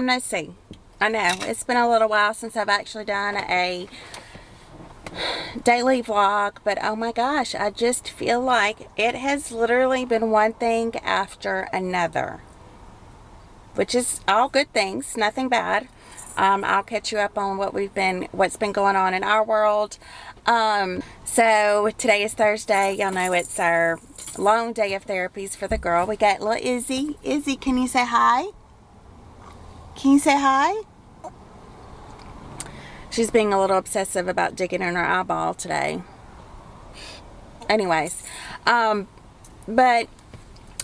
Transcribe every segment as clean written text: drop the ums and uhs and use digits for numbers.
time no see. I know, it's been a little while since I've actually done a daily vlog, but oh my gosh, I just feel like it has literally been one thing after another, which is all good things, nothing bad. I'll catch you up on what's been going on in our world. So today is Thursday. Y'all know it's our long day of therapies for the girl. We got little Izzy. Izzy, can you say hi? Can you say hi? She's being a little obsessive about digging in her eyeball today. Anyways, but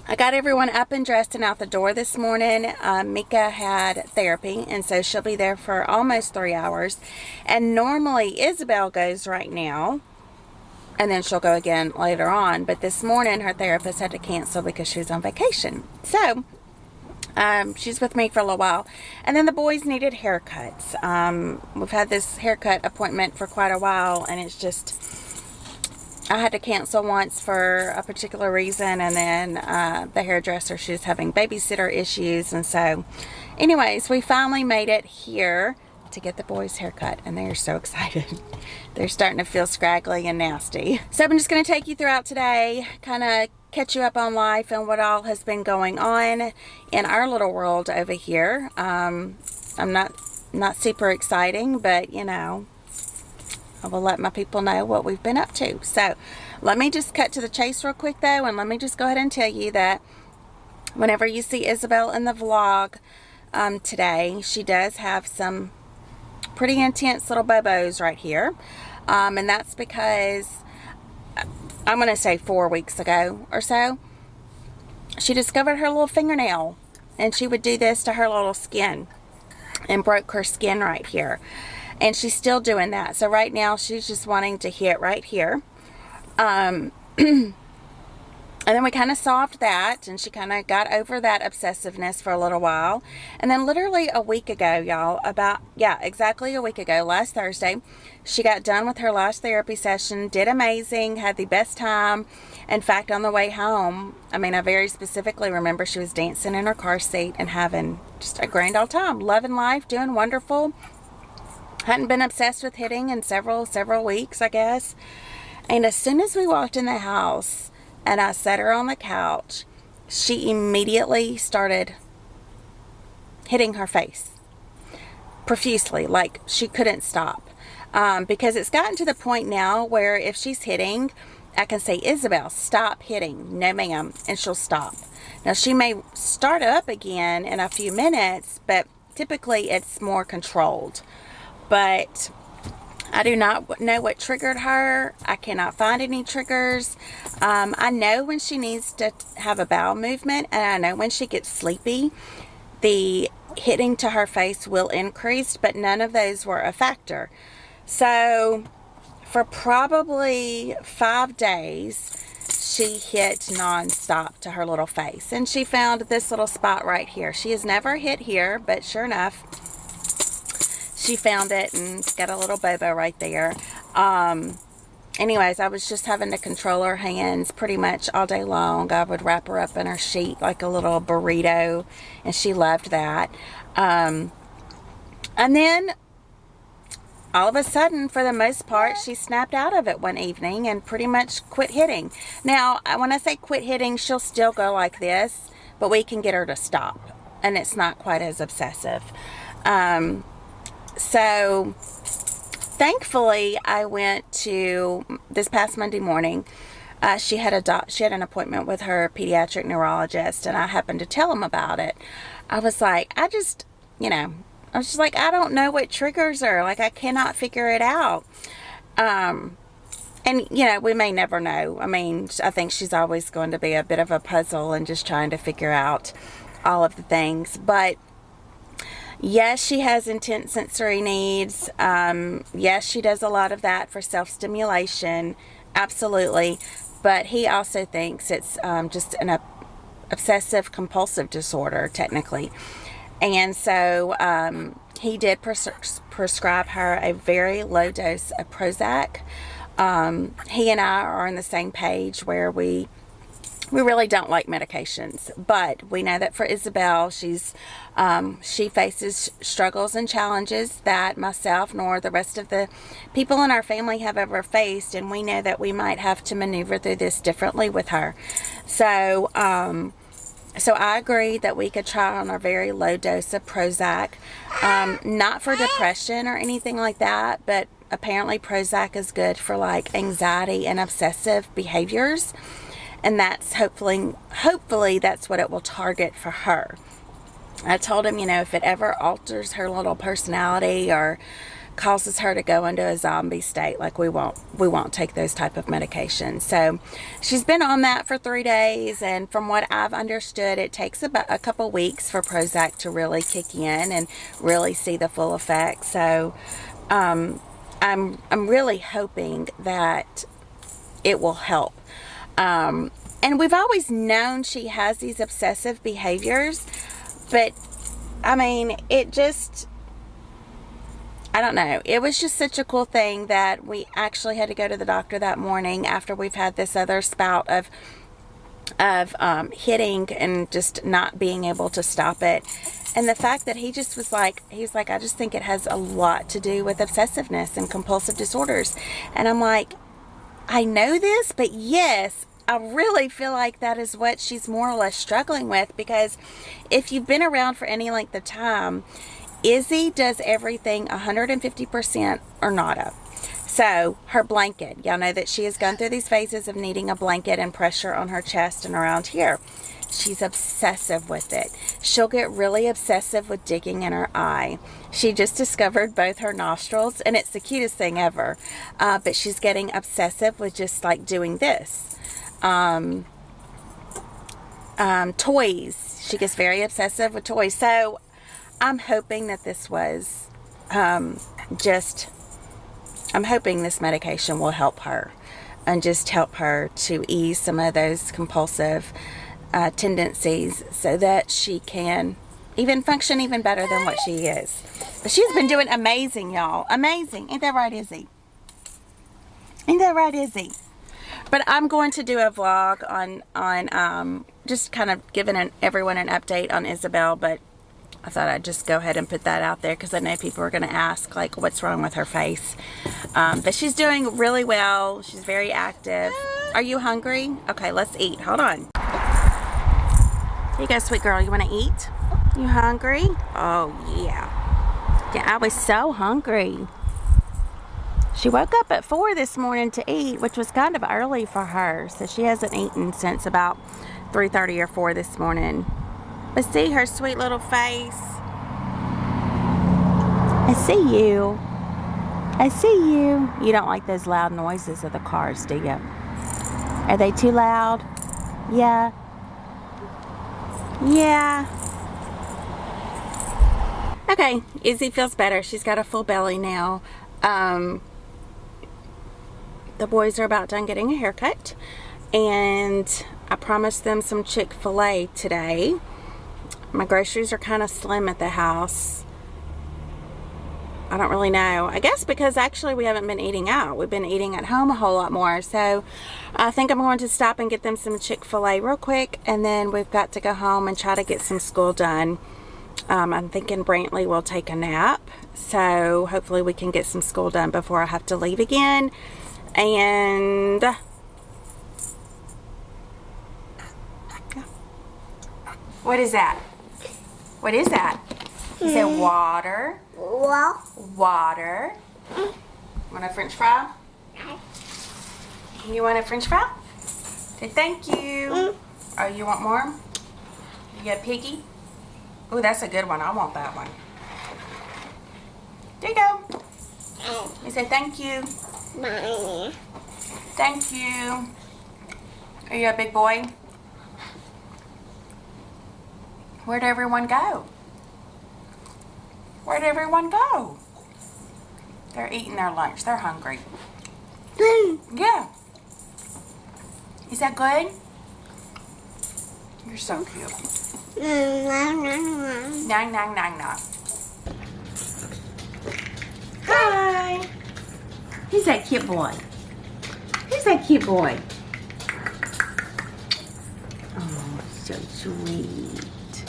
I got everyone up and dressed and out the door this morning. Mika had therapy, and so she'll be there for almost 3 hours. And normally Isabelle goes right now, and then she'll go again later on. But this morning her therapist had to cancel because she was on vacation. So she's with me for a little while. And then the boys needed haircuts. We've had this haircut appointment for quite a while, and it's just, I had to cancel once for a particular reason, and then the hairdresser, she was having babysitter issues, and so anyways, we finally made it here to get the boys haircut, and they're so excited. They're starting to feel scraggly and nasty. So I'm just going to take you throughout today, kind of catch you up on life and what all has been going on in our little world over here. I'm not super exciting, but you know, I will let my people know what we've been up to. So let me just cut to the chase real quick though, and let me just go ahead and tell you that whenever you see Isabelle in the vlog today, she does have some pretty intense little bobos right here, and that's because I'm going to say 4 weeks ago or so, she discovered her little fingernail, and she would do this to her little skin and broke her skin right here. And she's still doing that. So right now she's just wanting to hit right here. And then we kind of solved that, and she kind of got over that obsessiveness for a little while. And then literally a week ago, y'all, exactly a week ago, last Thursday, she got done with her last therapy session, did amazing, had the best time. In fact, on the way home, I very specifically remember she was dancing in her car seat and having just a grand old time, loving life, doing wonderful. Hadn't been obsessed with hitting in several weeks, I guess. And as soon as we walked in the house and I sat her on the couch, she immediately started hitting her face profusely, like she couldn't stop. Because it's gotten to the point now where if she's hitting, I can say, Isabelle, stop hitting. No, ma'am. And she'll stop. Now, she may start up again in a few minutes, but typically it's more controlled. But I do not know what triggered her. I cannot find any triggers. I know when she needs to have a bowel movement, and I know when she gets sleepy, the hitting to her face will increase, but none of those were a factor. So for probably 5 days, she hit nonstop to her little face. And she found this little spot right here. She has never hit here, but sure enough, she found it and got a little bobo right there. Anyways, I was just having to control her hands pretty much all day long. I would wrap her up in her sheet like a little burrito, and she loved that. And then all of a sudden, for the most part, she snapped out of it one evening and pretty much quit hitting. Now, when I say quit hitting, she'll still go like this, but we can get her to stop, and it's not quite as obsessive. So thankfully, I went to this past Monday morning. She had an appointment with her pediatric neurologist, and I happened to tell him about it. I was like, I don't know what triggers her. Like, I cannot figure it out. And we may never know. I think she's always going to be a bit of a puzzle and just trying to figure out all of the things. But yes, she has intense sensory needs. Yes, she does a lot of that for self-stimulation. Absolutely. But he also thinks it's just an obsessive compulsive disorder, technically. And so he did prescribe her a very low dose of Prozac. He and I are on the same page where we we really don't like medications, but we know that for Isabelle, she faces struggles and challenges that myself nor the rest of the people in our family have ever faced, and we know that we might have to maneuver through this differently with her. So, so I agree that we could try on a very low dose of Prozac, not for depression or anything like that, but apparently Prozac is good for like anxiety and obsessive behaviors. And that's hopefully that's what it will target for her. I told him, if it ever alters her little personality or causes her to go into a zombie state, like we won't take those type of medications. So she's been on that for 3 days, and from what I've understood, it takes about a couple weeks for Prozac to really kick in and really see the full effect. So I'm really hoping that it will help. And we've always known she has these obsessive behaviors, but I mean, I don't know. It was just such a cool thing that we actually had to go to the doctor that morning after we've had this other spout of hitting and just not being able to stop it. And the fact that he just was like, I just think it has a lot to do with obsessiveness and compulsive disorders. And I'm like, I know this, but yes, I really feel like that is what she's more or less struggling with, because if you've been around for any length of time, Izzy does everything 150% or nada. So her blanket, y'all know that she has gone through these phases of needing a blanket and pressure on her chest and around here. She's obsessive with it. She'll get really obsessive with digging in her eye. She just discovered both her nostrils, and it's the cutest thing ever. But she's getting obsessive with just like doing this. Toys. She gets very obsessive with toys. So I'm hoping that this was I'm hoping this medication will help her and just help her to ease some of those compulsive tendencies so that she can even function even better than what she is. But she's been doing amazing, y'all. Amazing. Ain't that right, Izzy? Ain't that right, Izzy? But I'm going to do a vlog on just kind of giving everyone an update on Isabelle, but I thought I'd just go ahead and put that out there because I know people are going to ask, like, what's wrong with her face. But she's doing really well. She's very active. Are you hungry? Okay, let's eat. Hold on. Here you go, sweet girl. You want to eat? You hungry? Oh, yeah. Yeah, I was so hungry. She woke up at 4 this morning to eat, which was kind of early for her. So she hasn't eaten since about 3:30 or 4 this morning. But see her sweet little face. I see you. I see you. You don't like those loud noises of the cars, do you? Are they too loud? Yeah. Yeah. Okay, Izzy feels better. She's got a full belly now. The boys are about done getting a haircut, and I promised them some Chick-fil-A today. My groceries are kind of slim at the house. I don't really know. I guess because actually we haven't been eating out. We've been eating at home a whole lot more. So I think I'm going to stop and get them some Chick-fil-A real quick, and then we've got to go home and try to get some school done. I'm thinking Brantley will take a nap, so hopefully we can get some school done before I have to leave again. And what is that? What is that? You said water. Water. Want a French fry? You want a French fry? Say thank you. Oh, you want more? You got piggy? Oh, that's a good one. I want that one. There you go. You say thank you. Thank you. Are you a big boy? Where'd everyone go? Where'd everyone go? They're eating their lunch. They're hungry. Yeah. Is that good? You're so cute. Nang, nang, nang, nang. Hi. Who's that cute boy? Who's that cute boy? sweet.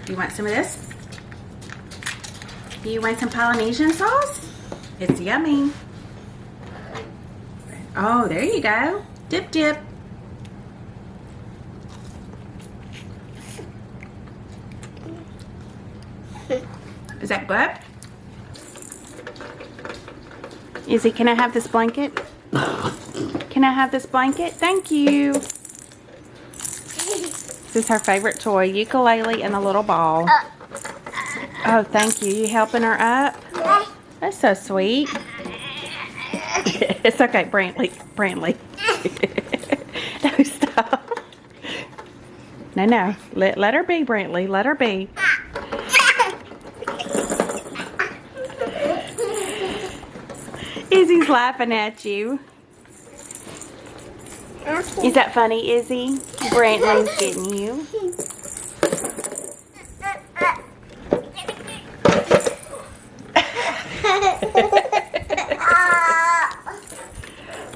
Do you want some of this? Do you want some Polynesian sauce? It's yummy. Oh, there you go. Dip, dip. Is that good? Izzy, can I have this blanket? Can I have this blanket? Thank you. This is her favorite toy, ukulele and a little ball. Oh, thank you. You helping her up? That's so sweet. It's okay, Brantley. Brantley. No, stop. No, no. Let her be, Brantley. Let her be. Izzy's laughing at you. Is that funny, Izzy? Brantley's getting you.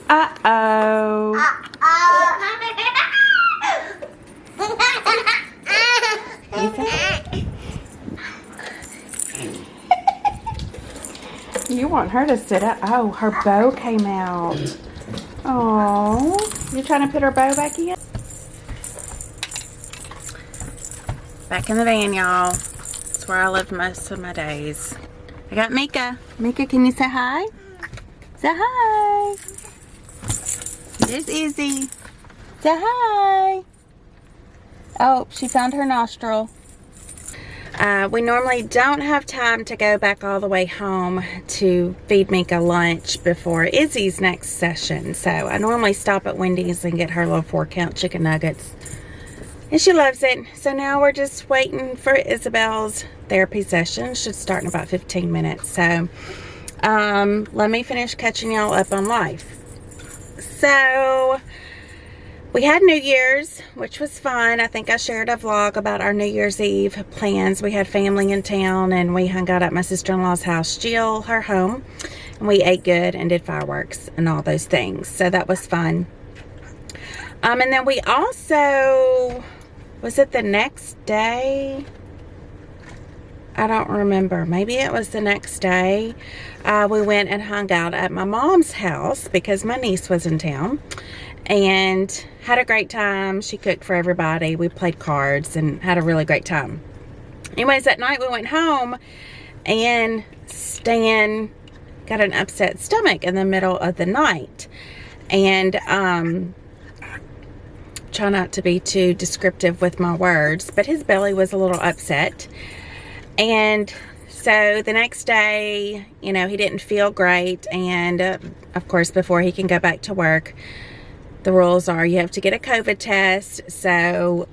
Uh-oh. You want her to sit up. Oh, her bow came out. Oh, you trying to put her bow back in? Back in the van, y'all. That's where I live most of my days. I got Mika. Mika, can you say hi? Say hi. There's Izzy. Say hi. Oh, she found her nostril. We normally don't have time to go back all the way home to feed Mika lunch before Izzy's next session. So I normally stop at Wendy's and get her little 4-count chicken nuggets. And she loves it. So now we're just waiting for Isabelle's therapy session. Should start in about 15 minutes. So let me finish catching y'all up on life. So we had New Year's, which was fun. I think I shared a vlog about our New Year's Eve plans. We had family in town and we hung out at my sister-in-law's house, Jill, her home. And we ate good and did fireworks and all those things. So that was fun. And then we also, was it the next day? I don't remember. Maybe it was the next day. We went and hung out at my mom's house because my niece was in town. And had a great time. She cooked for everybody. We played cards and had a really great time. Anyways, that night we went home and Stan got an upset stomach in the middle of the night. And try not to be too descriptive with my words, but his belly was a little upset. And so the next day, you know, he didn't feel great. And of course, before he can go back to work, the rules are you have to get a COVID test. So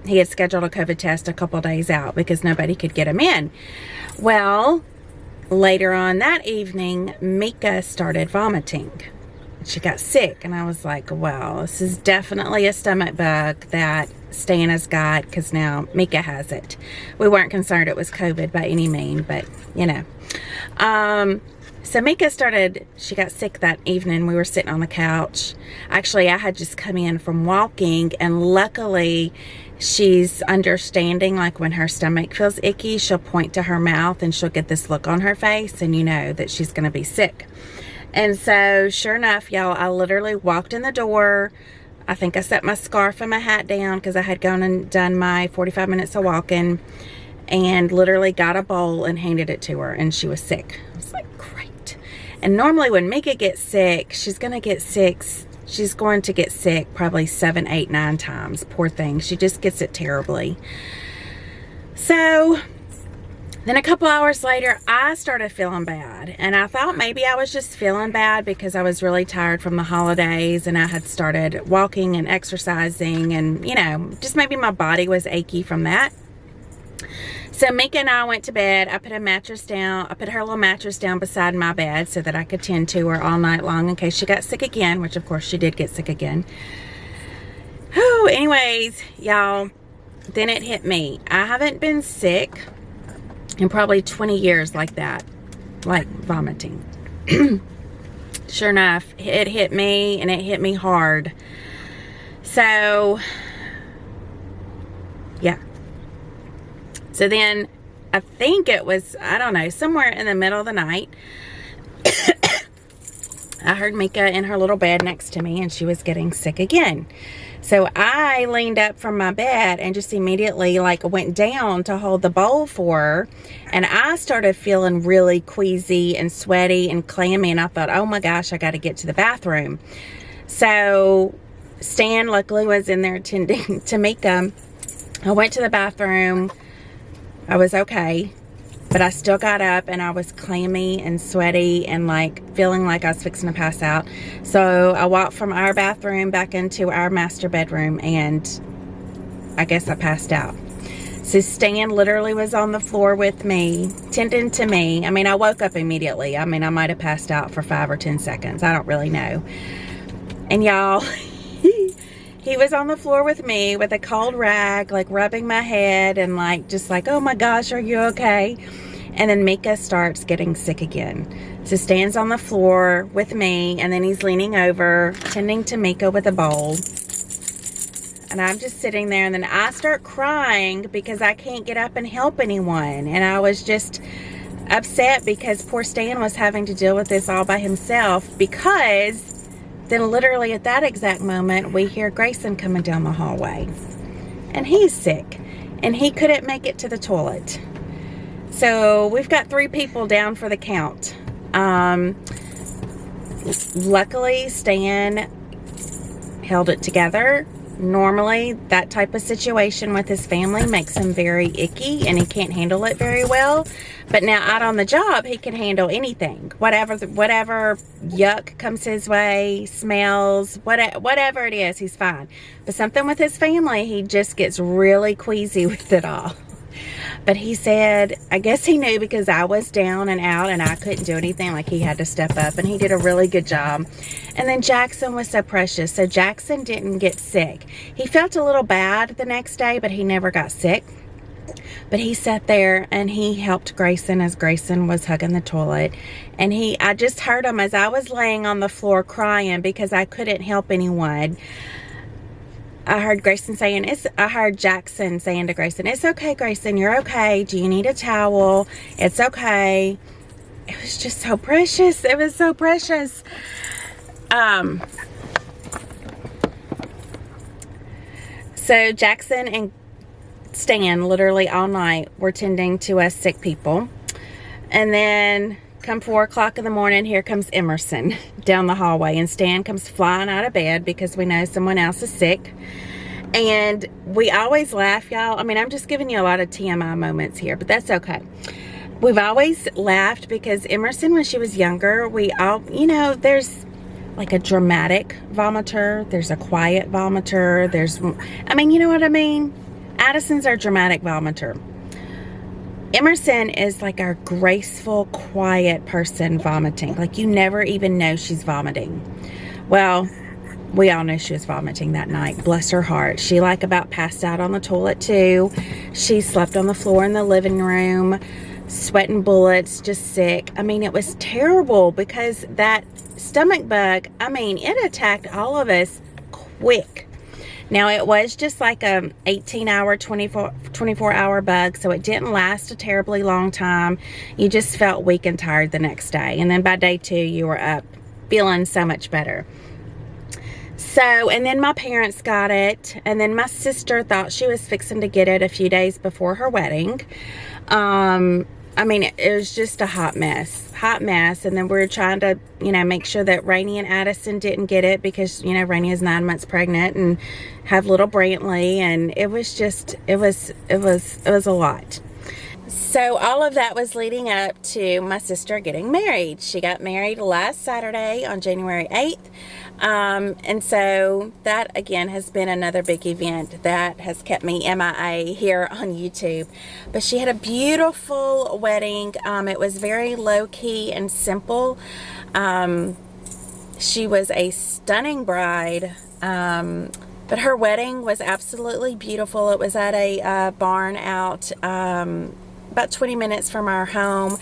he had scheduled a COVID test a couple days out because nobody could get him in. Well, later on that evening, Mika started vomiting. She got sick, and I was like, well, this is definitely a stomach bug that Stan has got because now Mika has it. We weren't concerned it was COVID by any means, but you know. So Mika she got sick that evening. We were sitting on the couch. Actually, I had just come in from walking, and luckily she's understanding. Like when her stomach feels icky, she'll point to her mouth and she'll get this look on her face, and you know that she's going to be sick. And so sure enough, y'all, I literally walked in the door. I think I set my scarf and my hat down because I had gone and done my 45 minutes of walking, and literally got a bowl and handed it to her, and she was sick. I was like, great. And normally when Mika gets sick, she's going to get sick. She's going to get sick probably 7, 8, 9 times. Poor thing. She just gets it terribly. So then a couple hours later, I started feeling bad. And I thought maybe I was just feeling bad because I was really tired from the holidays and I had started walking and exercising, and, you know, just maybe my body was achy from that. So Mika and I went to bed. I put a mattress down. I put her little mattress down beside my bed so that I could tend to her all night long in case she got sick again, which of course she did get sick again. Oh, anyways, y'all, then it hit me. I haven't been sick in probably 20 years like that, like vomiting. Sure enough, it hit me, and it hit me hard. So Yeah. So then I think it was, I don't know, somewhere in the middle of the night, I heard Mika in her little bed next to me, and she was getting sick again. So I leaned up from my bed and just immediately like went down to hold the bowl for her. And I started feeling really queasy and sweaty and clammy. And I thought, oh my gosh, I got to get to the bathroom. So Stan luckily was in there attending to Mika. I went to the bathroom. I was okay. But I still got up and I was clammy and sweaty and like feeling like I was fixing to pass out. So I walked from our bathroom back into our master bedroom, and I guess I passed out. So Stan literally was on the floor with me, tending to me. I mean, I woke up immediately. I mean, I might have passed out for 5 or 10 seconds. I don't really know. And y'all, he was on the floor with me with a cold rag, like rubbing my head and like, just like, oh my gosh, are you okay? And then Mika starts getting sick again. So Stan's on the floor with me, and then he's leaning over, tending to Mika with a bowl. And I'm just sitting there, and then I start crying because I can't get up and help anyone. And I was just upset because poor Stan was having to deal with this all by himself, because then literally at that exact moment, we hear Grayson coming down the hallway. And he's sick, and he couldn't make it to the toilet. So we've got 3 people down for the count. Luckily, Stan held it together. Normally, that type of situation with his family makes him very icky, and he can't handle it very well. But now out on the job, he can handle anything. Whatever yuck comes his way, smells, whatever it is, he's fine. But something with his family, he just gets really queasy with it all. But he said, I guess he knew because I was down and out and I couldn't do anything, like he had to step up, and he did a really good job. And then Jackson was so precious. So Jackson didn't get sick. He felt a little bad the next day, but he never got sick. But he sat there and he helped Grayson as Grayson was hugging the toilet. And I just heard him as I was laying on the floor crying because I couldn't help anyone. I heard Jackson saying to Grayson, it's okay, Grayson, you're okay. Do you need a towel? It's okay. It was just so precious. It was so precious. So Jackson and Stan literally all night were tending to us sick people. And then come 4 o'clock in the morning, here comes Emerson down the hallway, and Stan comes flying out of bed because we know someone else is sick. And we always laugh, y'all. I mean, I'm just giving you a lot of TMI moments here, but that's okay. We've always laughed because Emerson, when she was younger, we all, there's like a dramatic vomiter, there's a quiet vomiter, you know what I mean? Addison's our dramatic vomiter. Emerson is like our graceful, quiet person vomiting. Like you never even know she's vomiting. Well, we all knew she was vomiting that night. Bless her heart. She like about passed out on the toilet too. She slept on the floor in the living room, sweating bullets, just sick. I mean, it was terrible because that stomach bug, it attacked all of us quick. Now, it was just like a 18-hour, 24-hour bug, so it didn't last a terribly long time. You just felt weak and tired the next day. And then by day 2, you were up feeling so much better. So, and then my parents got it, and then my sister thought she was fixing to get it a few days before her wedding. It was just a hot mess. And then we were trying to, make sure that Rainey and Addison didn't get it because, Rainey is 9 months pregnant and have little Brantley. And it was just, it was a lot. So all of that was leading up to my sister getting married. She got married last Saturday on January 8th. And so that again has been another big event that has kept me MIA here on YouTube. But she had a beautiful wedding. It was very low-key and simple. She was a stunning bride. But her wedding was absolutely beautiful. It was at a barn out about 20 minutes from our home.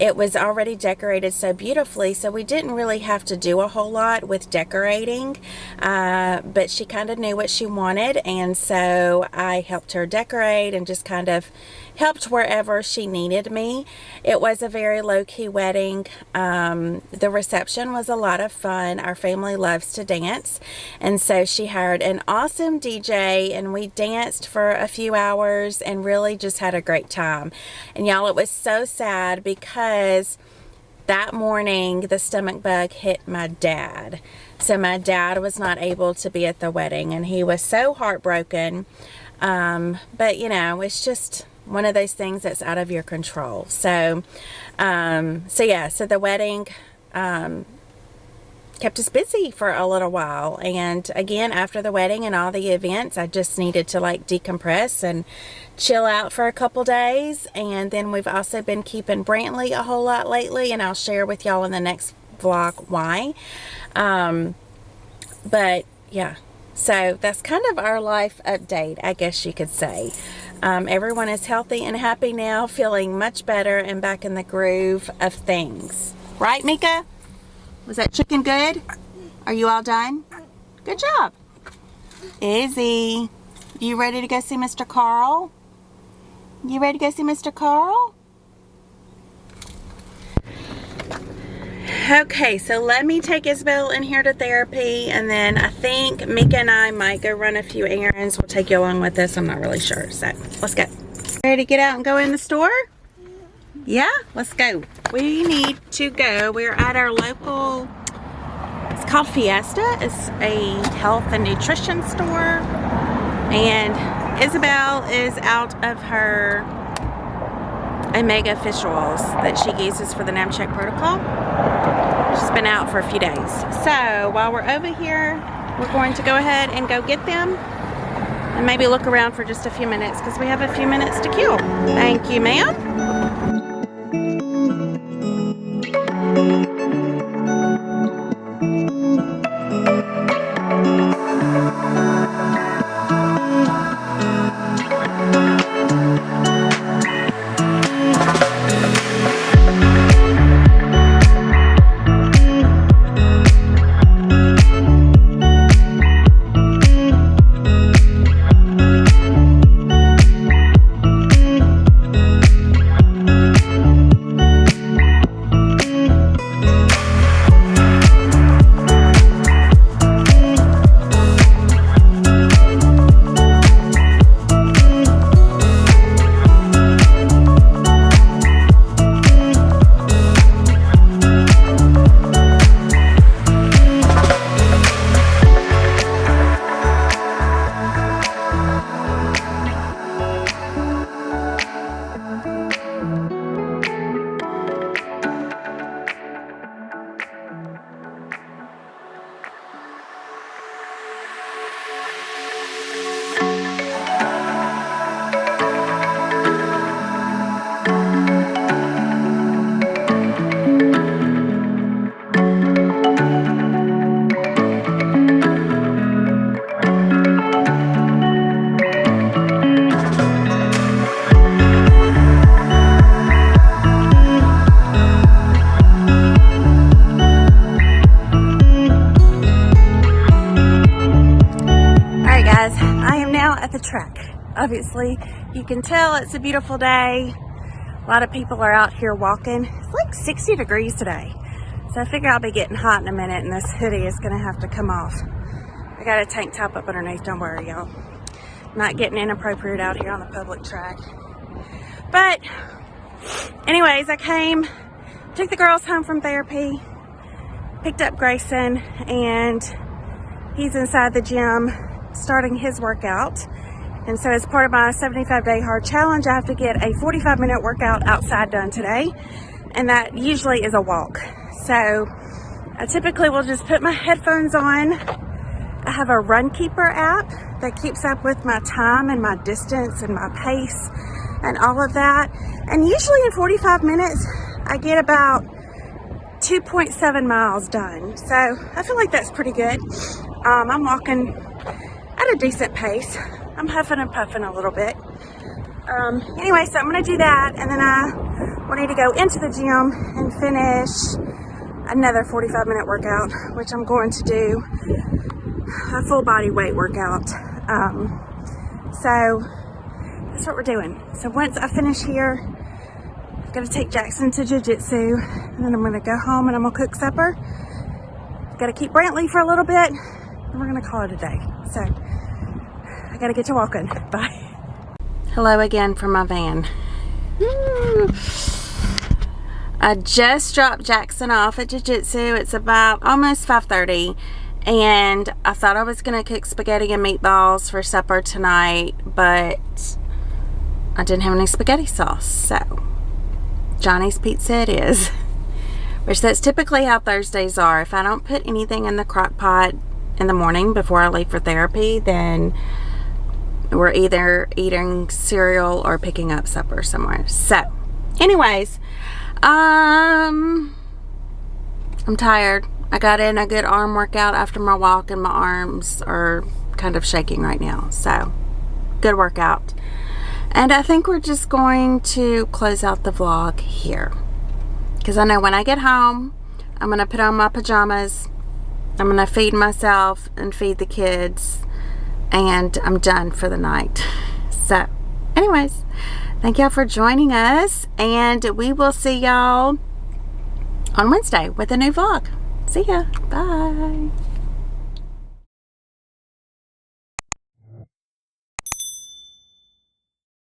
it was already decorated so beautifully, so we didn't really have to do a whole lot with decorating, but she kind of knew what she wanted, and so I helped her decorate and just kind of helped wherever she needed me. It was a very low-key wedding. The reception was a lot of fun. Our family loves to dance, and so she hired an awesome DJ, and we danced for a few hours and really just had a great time. And y'all, it was so sad because that morning the stomach bug hit my dad. So my dad was not able to be at the wedding, and he was so heartbroken. But you know, it's just one of those things that's out of your control. So the wedding kept us busy for a little while. And again, after the wedding and all the events, I just needed to like decompress and chill out for a couple days. And then we've also been keeping Brantley a whole lot lately, and I'll share with y'all in the next vlog why. But yeah, so that's kind of our life update, I guess you could say. Everyone is healthy and happy now, feeling much better and back in the groove of things. Right, Mika? Was that chicken good? Are you all done? Good job. Izzy, you ready to go see Mr. Carl? You ready to go see Mr. Carl? Okay, so let me take Isabelle in here to therapy, and then I think Mika and I might go run a few errands. We'll take you along with us. I'm not really sure, so let's go. Ready to get out and go in the store? Yeah, let's go. We need to go. We're at our local, it's called Fiesta. It's a health and nutrition store, and Isabelle is out of her omega fish oils that she uses for the NAMCHEK protocol. She's been out for a few days. So while we're over here, we're going to go ahead and go get them and maybe look around for just a few minutes because we have a few minutes to kill. Thank you, ma'am. At the track. Obviously, you can tell it's a beautiful day. A lot of people are out here walking. It's like 60 degrees today. So I figure I'll be getting hot in a minute, and this hoodie is going to have to come off. I got a tank top up underneath, don't worry, y'all. Not getting inappropriate out here on the public track. But anyways, I came, took the girls home from therapy, picked up Grayson, and he's inside the gym starting his workout. And so as part of my 75-day hard challenge, I have to get a 45-minute workout outside done today, and that usually is a walk. So I typically will just put my headphones on. I have a Runkeeper app that keeps up with my time and my distance and my pace and all of that, and usually in 45 minutes I get about 2.7 miles done. So I feel like that's pretty good. I'm walking at a decent pace. I'm huffing and puffing a little bit. Anyway, so I'm going to do that, and then I we need to go into the gym and finish another 45-minute workout, which I'm going to do a full body weight workout. So that's what we're doing. So once I finish here, I'm gonna take Jackson to jiu-jitsu, and then I'm gonna go home and I'm gonna cook supper. Gotta keep Brantley for a little bit, and we're gonna call it a day. So I gotta get to walking. Bye. Hello again from my van. I just dropped Jackson off at jiu-jitsu. It's about almost 5:30, and I thought I was gonna cook spaghetti and meatballs for supper tonight, but I didn't have any spaghetti sauce, so Johnny's Pizza it is. Which that's typically how Thursdays are. If I don't put anything in the crock pot in the morning before I leave for therapy, then we're either eating cereal or picking up supper somewhere. So anyways, I'm tired. I got in a good arm workout after my walk, and my arms are kind of shaking right now. So good workout. And I think we're just going to close out the vlog here, because I know when I get home, I'm going to put on my pajamas, I'm going to feed myself and feed the kids, and I'm done for the night. So anyways, thank y'all for joining us, and we will see y'all on Wednesday with a new vlog. See ya. Bye.